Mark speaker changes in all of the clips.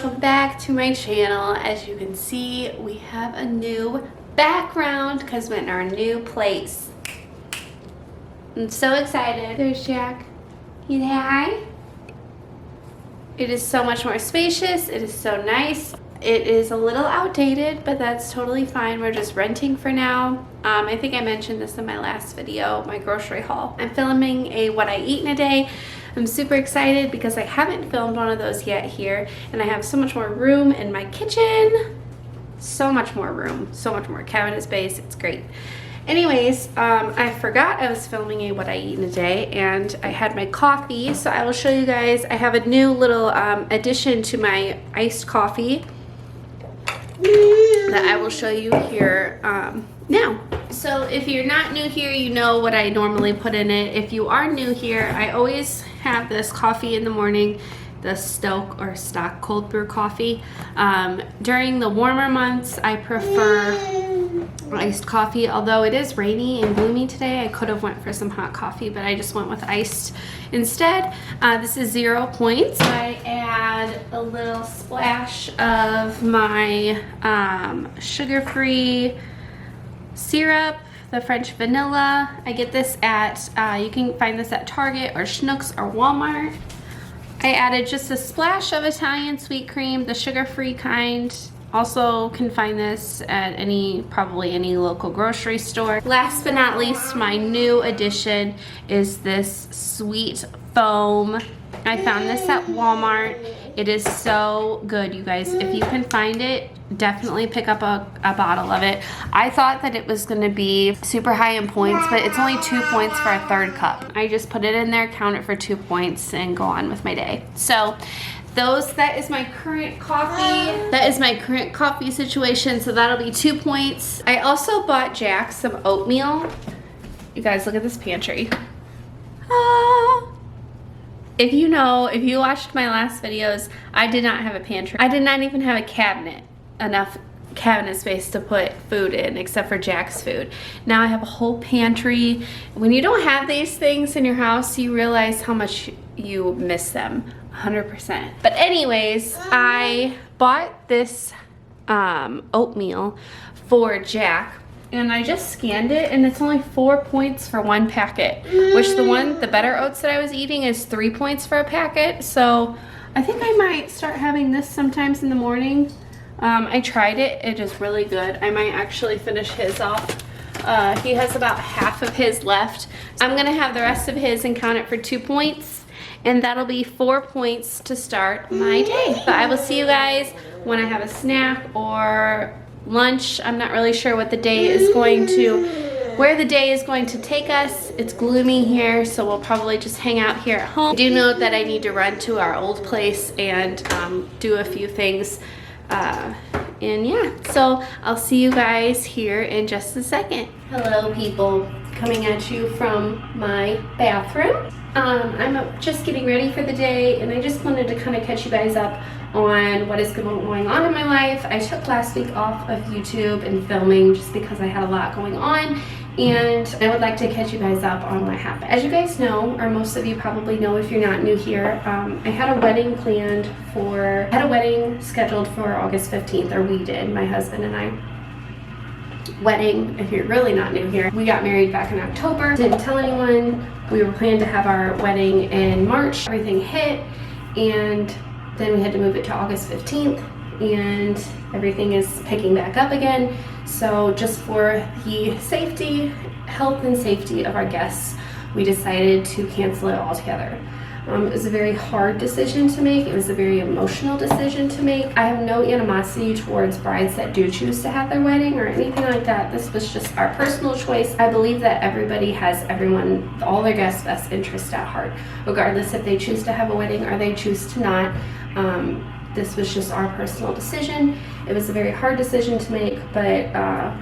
Speaker 1: welcome back to my channel. As you can see, we have a new background because we're in our new place. I'm so excited. There's Jack. You say hi? It is so much more spacious. It is so nice. It is a little outdated, but that's totally fine. We're just renting for now. I think I mentioned this in my last video, my grocery haul. I'm filming a what I eat in a day. I'm super excited because I haven't filmed one of those yet here, and I have so much more room in my kitchen. So much more room, so much more cabinet space. It's great. Anyways, I forgot I was filming a what I eat in a day, and I had my coffee, so I will show you guys. I have a new little addition to my iced coffee that I will show you here now. So if you're not new here, you know what I normally put in it. If you are new here, I always have this coffee in the morning, the Stoke or Stock cold brew coffee. During the warmer months, I prefer iced coffee. Although it is rainy and gloomy today, I could have went for some hot coffee, but I just went with iced instead. This is 0 points. I add a little splash of my sugar-free syrup, the French vanilla. I get this at, you can find this at Target or Schnucks or Walmart. I added just a splash of Italian sweet cream, the sugar-free kind. Also can find this at probably any local grocery store. Last but not least, my new addition is this sweet foam. I found this at Walmart. It is so good, you guys. If you can find it, definitely pick up a bottle of it. I thought that it was gonna be super high in points, but it's only 2 points for a third cup. I just put it in there, count it for 2 points, and go on with my day. So that is my current coffee. That is my current coffee situation, so that'll be 2 points. I also bought Jack some oatmeal. You guys, look at this pantry. Ah. If you watched my last videos, I did not have a pantry. I did not even have a cabinet, enough cabinet space to put food in, except for Jack's food. Now I have a whole pantry. When you don't have these things in your house, you realize how much you miss them. 100%. But anyways, I bought this oatmeal for Jack, and I just scanned it, and it's only 4 points for one packet, which the better oats that I was eating is 3 points for a packet. So I think I might start having this sometimes in the morning. I tried it. It is really good. I might actually finish his off. He has about half of his left. I'm gonna have the rest of his and count it for 2 points, and that'll be 4 points to start my day. But I will see you guys when I have a snack or lunch. I'm not really sure what the day is where the day is going to take us. It's gloomy here, so we'll probably just hang out here at home. I do know that I need to run to our old place and do a few things. And yeah, so I'll see you guys here in just a second. Hello people, coming at you from my bathroom. I'm just getting ready for the day, and I just wanted to kind of catch you guys up on what is going on in my life. I took last week off of YouTube and filming just because I had a lot going on, and I would like to catch you guys up on what happened. As you guys know, or most of you probably know if you're not new here, I had a wedding scheduled for August 15th, or we did, my husband and I. Wedding, if you're really not new here, we got married back in October. Didn't tell anyone. We were planning to have our wedding in March. Everything hit, and then we had to move it to August 15th, and everything is picking back up again. So just for the health and safety of our guests, we decided to cancel it altogether. It was a very hard decision to make. It was a very emotional decision to make. I have no animosity towards brides that do choose to have their wedding or anything like that. This was just our personal choice. I believe that everybody has all their guests' best interest at heart, regardless if they choose to have a wedding or they choose to not. This was just our personal decision. It was a very hard decision to make, but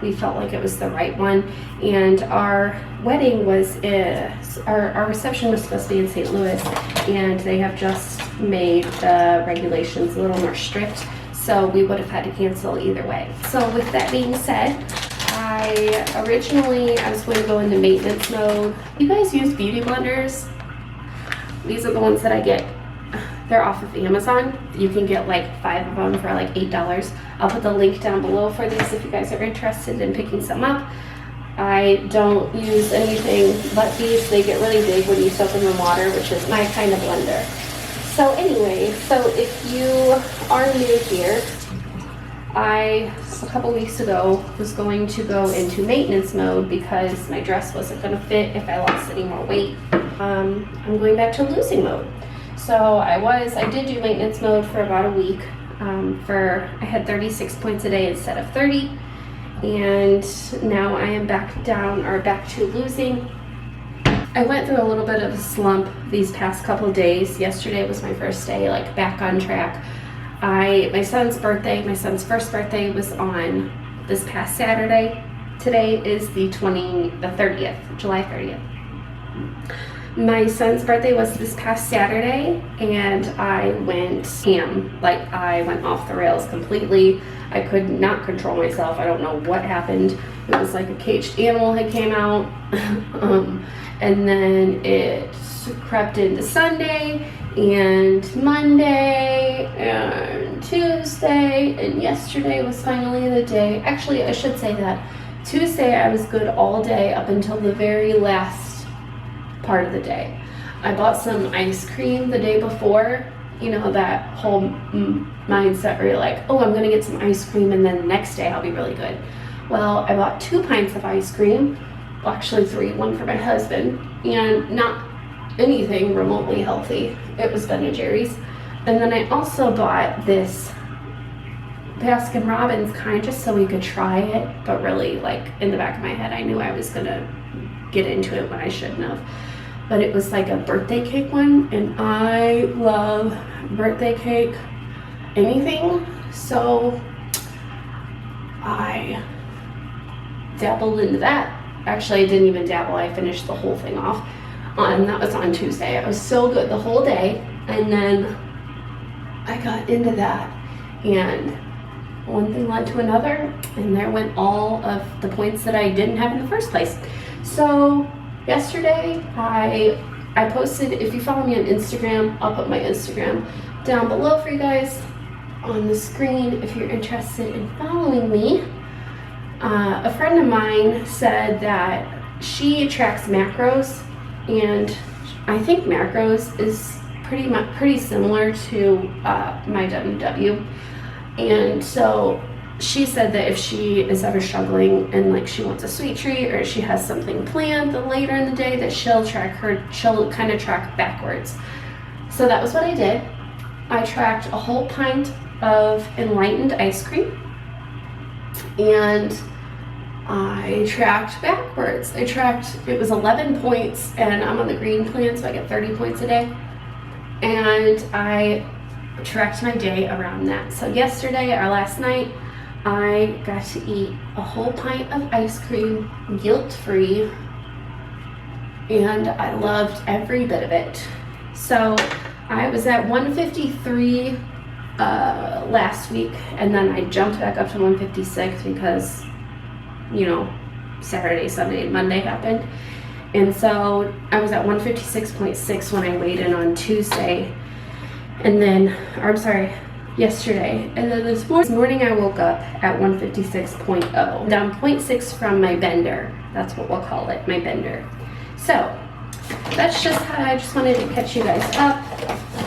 Speaker 1: we felt like it was the right one. And our wedding was, our reception was supposed to be in St. Louis, and they have just made the regulations a little more strict, so we would have had to cancel either way. So with that being said, I was going to go into maintenance mode. You guys use beauty blenders? These are the ones that I get They're off of Amazon. You can get like 5 of them for like $8. I'll put the link down below for these if you guys are interested in picking some up. I don't use anything but these. They get really big when you soak them in water, which is my kind of blender. So anyway, so if you are new here, I, a couple weeks ago, was going to go into maintenance mode because my dress wasn't going to fit if I lost any more weight. I'm going back to losing mode. So I did do maintenance mode for about a week. I had 36 points a day instead of 30. And now I am back to losing. I went through a little bit of a slump these past couple days. Yesterday was my first day, like, back on track. My son's first birthday was on this past Saturday. Today is the 30th, July 30th. My son's birthday was this past Saturday, and I went ham. Like, I went off the rails completely. I could not control myself. I don't know what happened. It was like a caged animal had came out. And then it crept into Sunday and Monday and Tuesday, and yesterday was finally the day. Actually, I should say that Tuesday I was good all day up until the very last part of the day. I bought some ice cream the day before. You know, that whole mindset where you're like, oh, I'm gonna get some ice cream and then the next day I'll be really good. Well, I bought 2 pints of ice cream, well, actually 3, one for my husband, and not anything remotely healthy. It was Ben & Jerry's. And then I also bought this Baskin Robbins kind, just so we could try it, but really, like, in the back of my head I knew I was gonna get into it when I shouldn't have. But it was like a birthday cake one, and I love birthday cake anything, so I dabbled into that. Actually, I didn't even dabble, I finished the whole thing off, and that was on Tuesday. It was so good the whole day, and then I got into that, and one thing led to another, and there went all of the points that I didn't have in the first place. So yesterday, I posted, if you follow me on Instagram, I'll put my Instagram down below for you guys on the screen if you're interested in following me. A friend of mine said that she tracks macros, and I think macros is pretty similar to my WW. And so she said that if she is ever struggling and like she wants a sweet treat or she has something planned later in the day, that she'll kind of track backwards. So that was what I did. I tracked a whole pint of enlightened ice cream, and I tracked backwards. It was 11 points, and I'm on the green plan, so I get 30 points a day. And I tracked my day around that. So yesterday, or last night, I got to eat a whole pint of ice cream, guilt-free, and I loved every bit of it. So I was at 153 last week, and then I jumped back up to 156 because, you know, Saturday, Sunday, and Monday happened. And so I was at 156.6 when I weighed in on Tuesday, and then, or I'm sorry, yesterday. And then this morning I woke up at 156.0, down 0.6 from my bender. That's what we'll call it, my bender. So that's just how I just wanted to catch you guys up.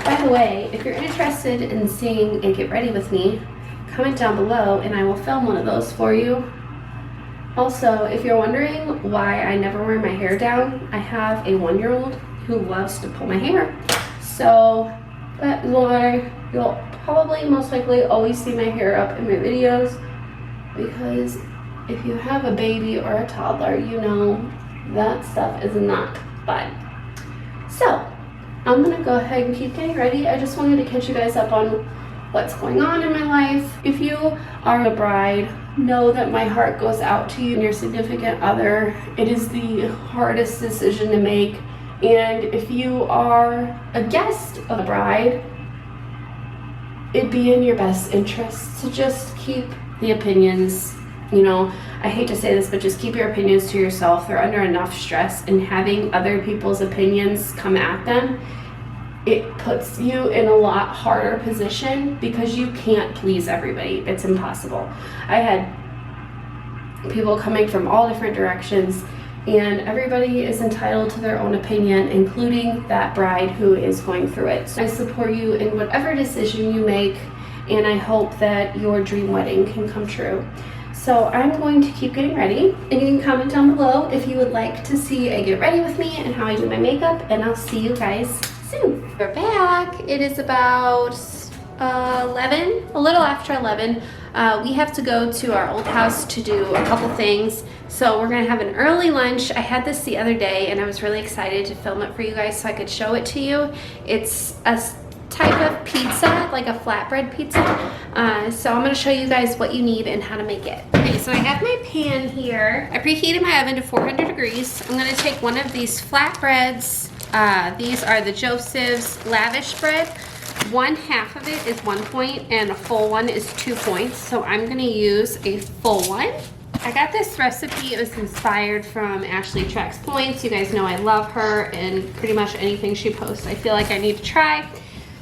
Speaker 1: By the way, if you're interested in seeing a get ready with me, comment down below and I will film one of those for you. Also, if you're wondering why I never wear my hair down, I have a 1-year-old who loves to pull my hair. So that's why you'll probably most likely always see my hair up in my videos, because if you have a baby or a toddler, you know that stuff is not fun. So I'm gonna go ahead and keep getting ready. I just wanted to catch you guys up on what's going on in my life. If you are a bride, know that my heart goes out to you and your significant other. It is the hardest decision to make. And if you are a guest of a bride, it'd be in your best interest to just keep the opinions, you know, I hate to say this, but just keep your opinions to yourself. They're under enough stress, and having other people's opinions come at them it puts you in a lot harder position because you can't please everybody. It's impossible. I had people coming from all different directions, and everybody is entitled to their own opinion, including that bride who is going through it. So I support you in whatever decision you make, and I hope that your dream wedding can come true. So I'm going to keep getting ready, and you can comment down below if you would like to see I get ready with me and how I do my makeup, and I'll see you guys soon. We're back. It is about 11, a little after 11. We have to go to our old house to do a couple things, so we're gonna have an early lunch. I had this the other day and I was really excited to film it for you guys so I could show it to you. It's a type of pizza, like a flatbread pizza. So I'm gonna show you guys what you need and how to make it. Okay, so I have my pan here. I preheated my oven to 400 degrees. I'm gonna take one of these flatbreads. These are the Joseph's Lavish bread. 1/2 of it is 1 point and a full one is 2 points. So I'm gonna use a full one. I got this recipe, it was inspired from Ashley Tracks Points. You guys know I love her, and pretty much anything she posts I feel like I need to try.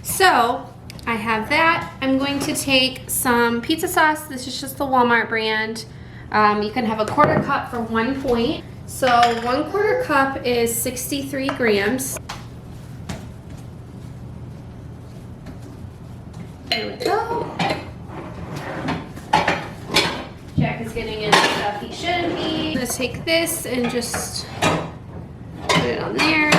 Speaker 1: So I have that. I'm going to take some pizza sauce. This is just the Walmart brand. You can have a 1/4 cup for 1 point. So 1/4 cup is 63 grams. There we go. Jack is getting into stuff he shouldn't be. I'm gonna take this and just put it on there.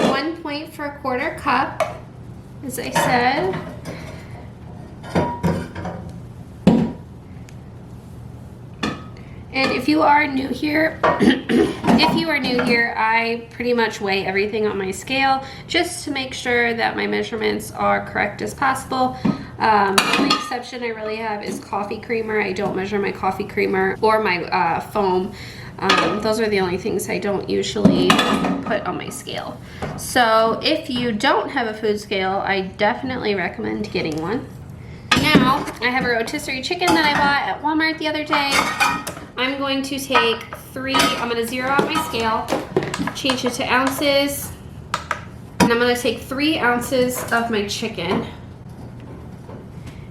Speaker 1: 1 point for a 1/4 cup, as I said. And if you are new here, I pretty much weigh everything on my scale just to make sure that my measurements are correct as possible. The only exception I really have is coffee creamer. I don't measure my coffee creamer or my foam. Those are the only things I don't usually put on my scale. So if you don't have a food scale, I definitely recommend getting one. Now, I have a rotisserie chicken that I bought at Walmart the other day. I'm going to take 3, I'm going to zero out my scale, change it to ounces, and I'm going to take 3 ounces of my chicken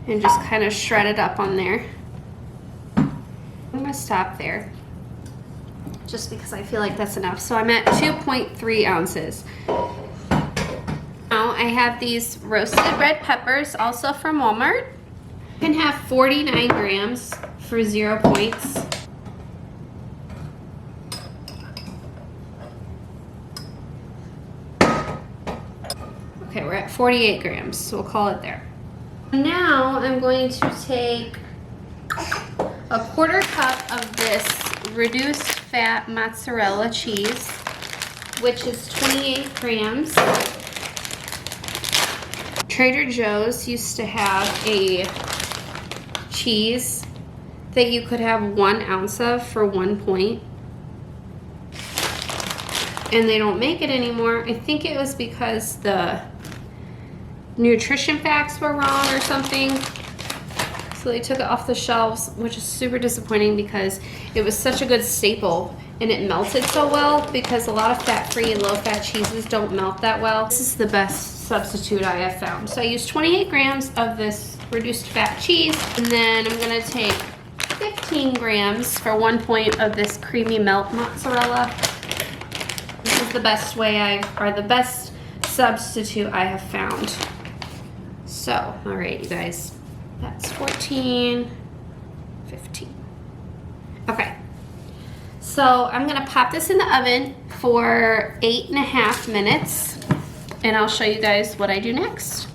Speaker 1: and just kind of shred it up on there. I'm going to stop there just because I feel like that's enough. So I'm at 2.3 ounces. Now I have these roasted red peppers, also from Walmart. You can have 49 grams for 0 points. Okay, we're at 48 grams, so we'll call it there. Now I'm going to take a 1/4 cup of this reduced fat mozzarella cheese, which is 28 grams. Trader Joe's used to have a cheese that you could have 1 ounce of for 1 point. And they don't make it anymore. I think it was because the nutrition facts were wrong or something. So they took it off the shelves, which is super disappointing because it was such a good staple and it melted so well, because a lot of fat-free and low-fat cheeses don't melt that well. This is the best substitute I have found. So I used 28 grams of this reduced fat cheese, and then I'm gonna take 15 grams for 1 point of this creamy melt mozzarella. This is the best way the best substitute I have found. So, all right, you guys, that's 14, 15. Okay, so I'm gonna pop this in the oven for 8.5 minutes, and I'll show you guys what I do next.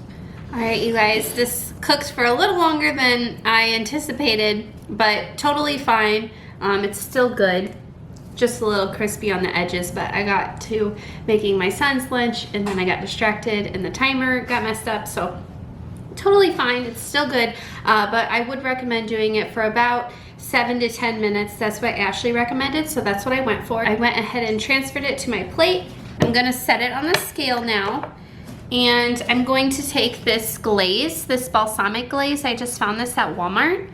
Speaker 1: All right, you guys, this cooked for a little longer than I anticipated, but totally fine. It's still good. Just a little crispy on the edges, but I got to making my son's lunch and then I got distracted and the timer got messed up, so totally fine. It's still good, but I would recommend doing it for about 7 to 10 minutes. That's what Ashley recommended, so that's what I went for. I went ahead and transferred it to my plate. I'm gonna set it on the scale now, and I'm going to take this glaze, this balsamic glaze. I just found this at Walmart,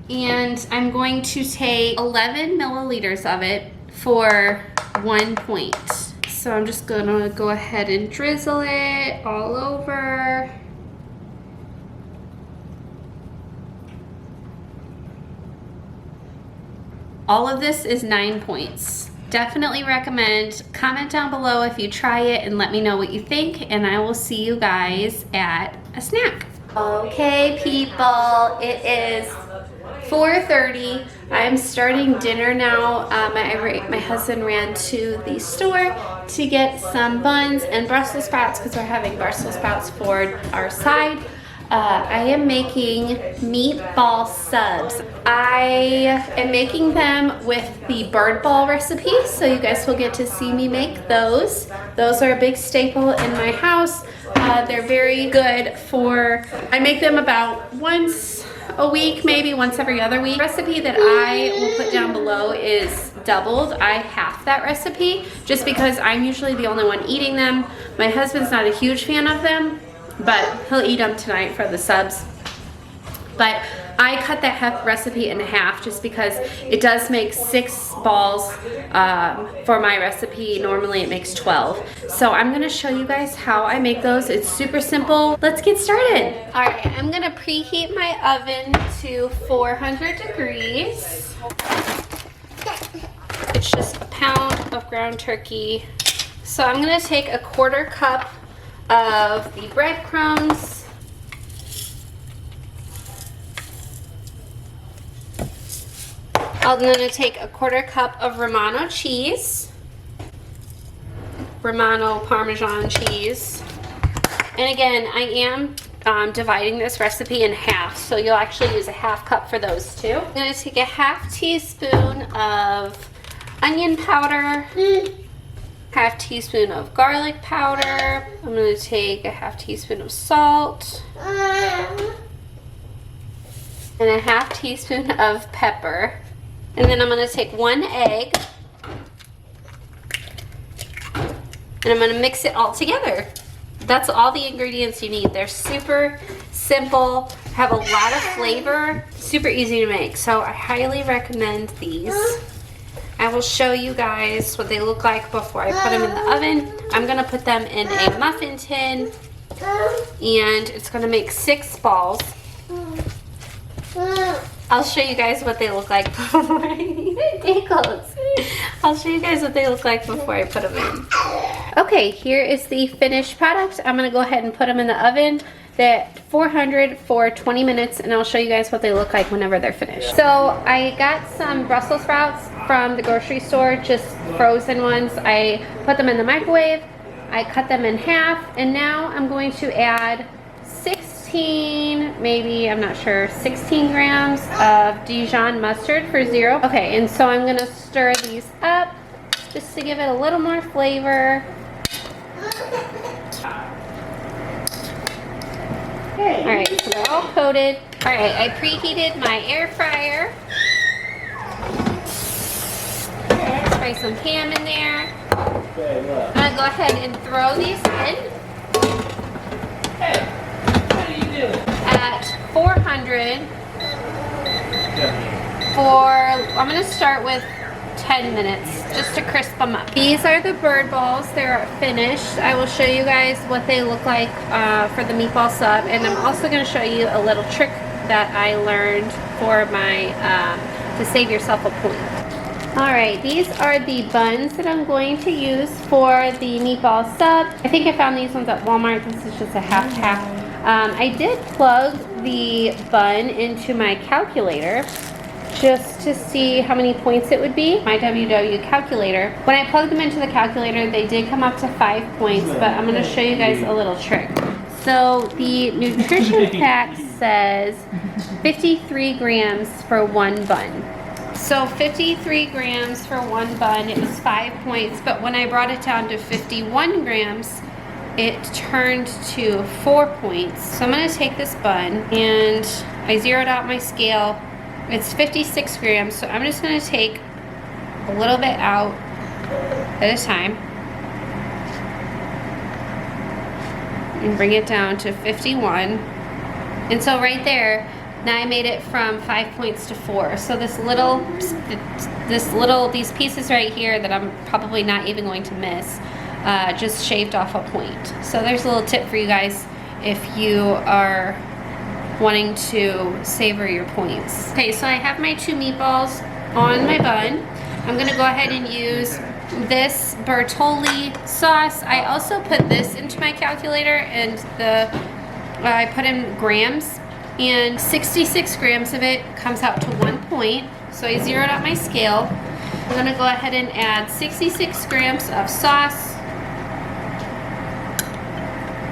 Speaker 1: and I'm going to take 11 milliliters of it for 1 point. So I'm just gonna go ahead and drizzle it all over. All of this is 9 points. Definitely recommend. Comment down below if you try it and let me know what you think, and I will see you guys at a snack. Okay, people, it is 4:30. I'm starting dinner now. My husband ran to the store to get some buns and Brussels sprouts because we're having Brussels sprouts for our side. I am making meatball subs. I am making them with the bird ball recipe, so you guys will get to see me make those. Those are a big staple in my house. They're very good for, I make them about once a week, maybe once every other week. The recipe that I will put down below is doubled. I half that recipe just because I'm usually the only one eating them. My husband's not a huge fan of them, but he'll eat them tonight for the subs. But I cut that recipe in half just because it does make 6 balls for my recipe. Normally it makes 12. So I'm gonna show you guys how I make those. It's super simple. Let's get started. All right, I'm gonna preheat my oven to 400 degrees. It's just a pound of ground turkey. So I'm gonna take a 1/4 cup of the breadcrumbs. I'm gonna take a 1/4 cup of Romano cheese, Romano Parmesan cheese. And again, I am dividing this recipe in half, so you'll actually use a 1/2 cup for those two. I'm gonna take a 1/2 teaspoon of onion powder, 1/2 teaspoon of garlic powder. I'm gonna take a 1/2 teaspoon of salt, and a 1/2 teaspoon of pepper. And then I'm gonna take 1 egg, and I'm gonna mix it all together. That's all the ingredients you need. They're super simple, have a lot of flavor, super easy to make. So I highly recommend these. I will show you guys what they look like before I put them in the oven. I'm gonna put them in a muffin tin, and it's gonna make 6 balls. I'll show you guys what they look like before I'll show you guys what they look like before I put them in. Okay, here is the finished product. I'm gonna go ahead and put them in the oven at 400 for 20 minutes, and I'll show you guys what they look like whenever they're finished. So I got some Brussels sprouts from the grocery store, just frozen ones. I put them in the microwave, I cut them in half, and now I'm going to add 16, maybe, I'm not sure, 16 grams of Dijon mustard for 0. Okay, and so I'm gonna stir these up just to give it a little more flavor. All right, so they're all coated. All right, I preheated my air fryer. Fry some ham in there. I'm gonna go ahead and throw these in. At 400 I'm gonna start with 10 minutes just to crisp them up. These are the bird balls. They're finished. I will show you guys what they look like for the meatball sub, and I'm also going to show you a little trick that I learned for my to save yourself a point. Alright, these are the buns that I'm going to use for the meatball sub. I think I found these ones at Walmart. This is just a half. I did plug the bun into my calculator just to see how many points it would be, my WW calculator. When I plugged them into the calculator, they did come up to 5 points, but I'm going to show you guys a little trick. So the nutrition fact says 53 grams for 1 bun. So 53 grams for 1 bun, it was 5 points, but when I brought it down to 51 grams, it turned to 4 points. So I'm going to take this bun, and I zeroed out my scale. It's 56 grams, so I'm just going to take a little bit out at a time and bring it down to 51. And so right there, now I made it from 5 points to 4. So these pieces right here that I'm probably not even going to miss, just shaved off a point. So there's a little tip for you guys if you are wanting to savor your points. Okay, so I have my 2 meatballs on my bun. I'm gonna go ahead and use this Bertolli sauce. I also put this into my calculator, and I put in grams, and 66 grams of it comes out to 1 point. So I zeroed out my scale. I'm gonna go ahead and add 66 grams of sauce.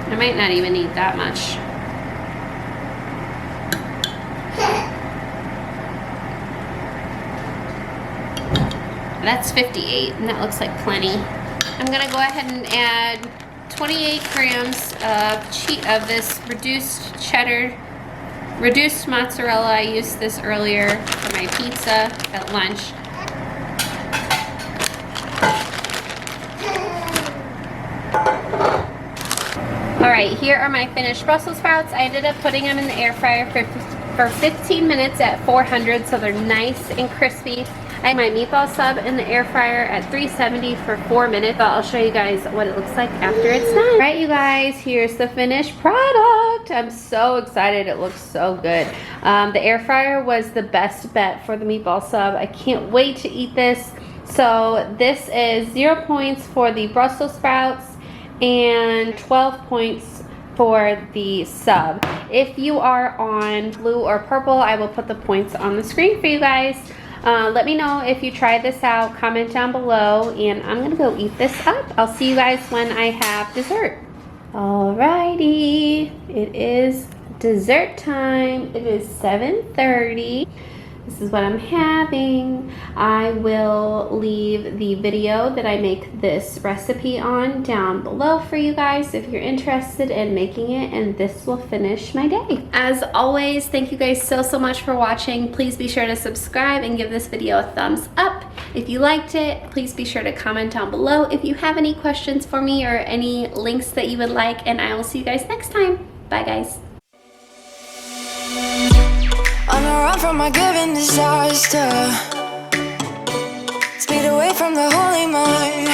Speaker 1: I might not even need that much. That's 58, and that looks like plenty. I'm gonna go ahead and add 28 grams of this reduced cheddar, reduced mozzarella. I used this earlier for my pizza at lunch. All right, here are my finished Brussels sprouts. I ended up putting them in the air fryer for 15 minutes at 400, so they're nice and crispy. I have my meatball sub in the air fryer at 370 for 4 minutes. But I'll show you guys what it looks like after it's done. All right, you guys, here's the finished product. I'm so excited. It looks so good. The air fryer was the best bet for the meatball sub. I can't wait to eat this. So this is 0 points for the Brussels sprouts and 12 points for the sub. If you are on blue or purple, I will put the points on the screen for you guys. Let me know if you tried this out. Comment down below, and I'm gonna go eat this up. I'll see you guys when I have dessert. Alrighty, it is dessert time. It is 7:30. This is what I'm having. I will leave the video that I make this recipe on down below for you guys if you're interested in making it, and this will finish my day. As always, thank you guys so much for watching. Please be sure to subscribe and give this video a thumbs up. If you liked it, please be sure to comment down below if you have any questions for me or any links that you would like, and I will see you guys next time. Bye guys.
Speaker 2: On the run from my given disaster, speed away from the holy mind.